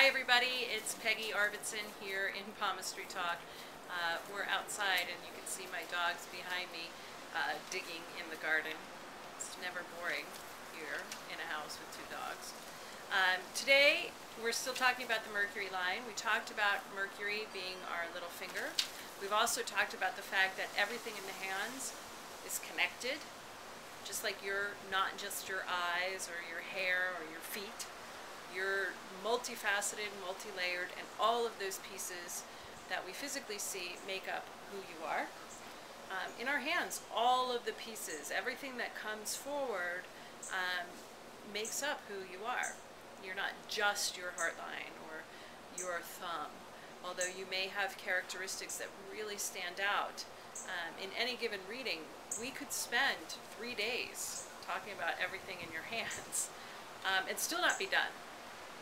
Hi everybody, it's Peggy Arvidsson here in Palmistry Talk. We're outside and you can see my dogs behind me digging in the garden. It's never boring here in a house with two dogs. Today we're still talking about the Mercury line. We talked about Mercury being our little finger. We've also talked about the fact that everything in the hands is connected, just like you're not just your eyes or your hair or your feet. You're multifaceted, multi-layered, and all of those pieces that we physically see make up who you are. In our hands, all of the pieces, everything that comes forward makes up who you are. You're not just your heart line or your thumb, although you may have characteristics that really stand out. In any given reading, we could spend 3 days talking about everything in your hands and still not be done.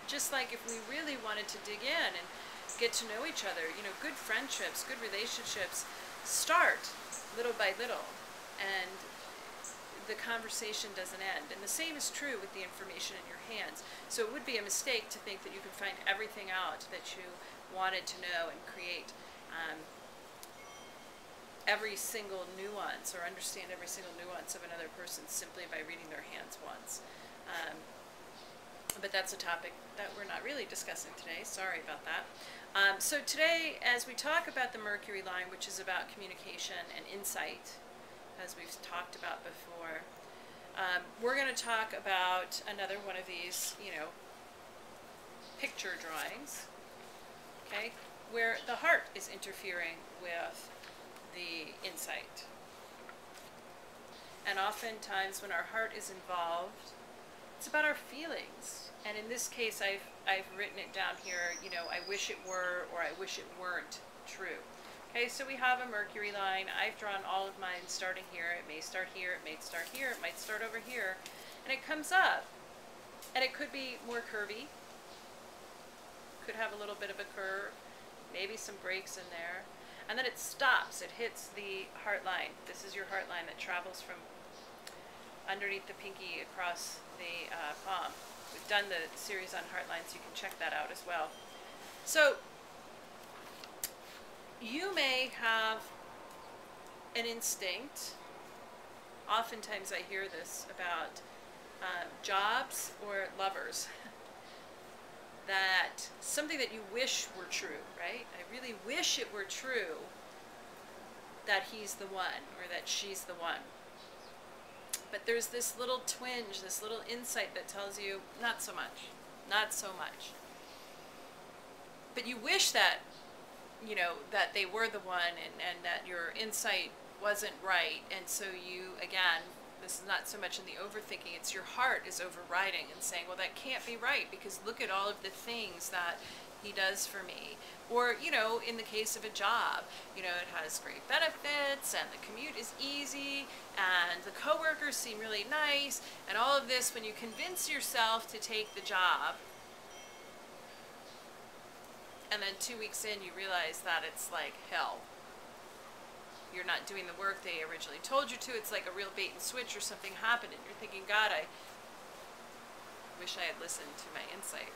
Just like if we really wanted to dig in and get to know each other, you know, good friendships, good relationships start little by little, and the conversation doesn't end. And the same is true with the information in your hands. So it would be a mistake to think that you can find everything out that you wanted to know and create every single nuance or understand every single nuance of another person simply by reading their hands once. But that's a topic that we're not really discussing today. Sorry about that. So today, as we talk about the Mercury line, which is about communication and insight, as we've talked about before, we're going to talk about another one of these, you know, picture drawings, okay, where the heart is interfering with the insight. And oftentimes when our heart is involved, it's about our feelings. And in this case, I've written it down here, you know, I wish it were, or I wish it weren't true. Okay, so we have a Mercury line. I've drawn all of mine starting here. It may start here, it may start here, it might start over here. And it comes up. And it could be more curvy. Could have a little bit of a curve. Maybe some breaks in there. And then it stops. It hits the heart line. This is your heart line that travels from underneath the pinky across the palm. We've done the series on heart lines. You can check that out as well. So you may have an instinct. Oftentimes I hear this about jobs or lovers. That something that you wish were true, right? I really wish it were true that he's the one or that she's the one. But there's this little twinge, this little insight that tells you, not so much, not so much. But you wish that, you know, that they were the one and that your insight wasn't right. And so you, again, this is not so much in the overthinking, it's your heart is overriding and saying, well, that can't be right because look at all of the things that he does for me. Or, you know, in the case of a job, you know, it has great benefits and the commute is easy and the coworkers seem really nice and all of this. When you convince yourself to take the job and then 2 weeks in you realize that it's like hell. You're not doing the work they originally told you to. It's like a real bait and switch or something happened and you're thinking, God, I wish I had listened to my insight.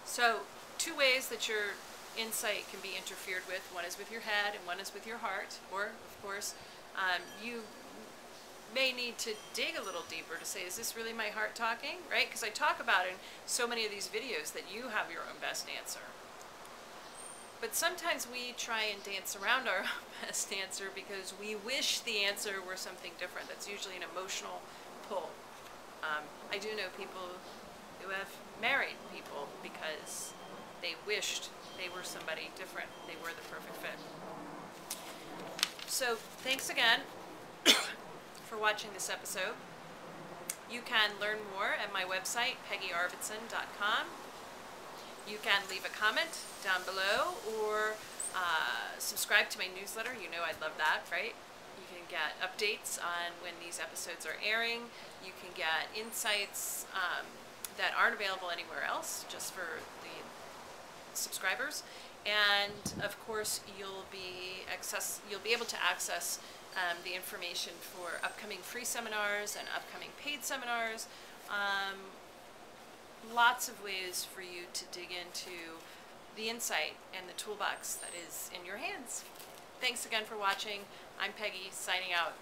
So 2 ways that your insight can be interfered with. One is with your head and one is with your heart. Or, of course, you may need to dig a little deeper to say, is this really my heart talking? Right? Because I talk about in so many of these videos that you have your own best answer. But sometimes we try and dance around our best answer because we wish the answer were something different. That's usually an emotional pull. I do know people who have married people because they wished they were somebody different. They were the perfect fit. So thanks again for watching this episode. You can learn more at my website, peggyarvidsson.com. You can leave a comment down below or subscribe to my newsletter. You know I'd love that, right? You can get updates on when these episodes are airing. You can get insights that aren't available anywhere else, just for the subscribers. And of course, you'll be able to access the information for upcoming free seminars and upcoming paid seminars. lots of ways for you to dig into the insight and the toolbox that is in your hands. Thanks again for watching. I'm Peggy, signing out.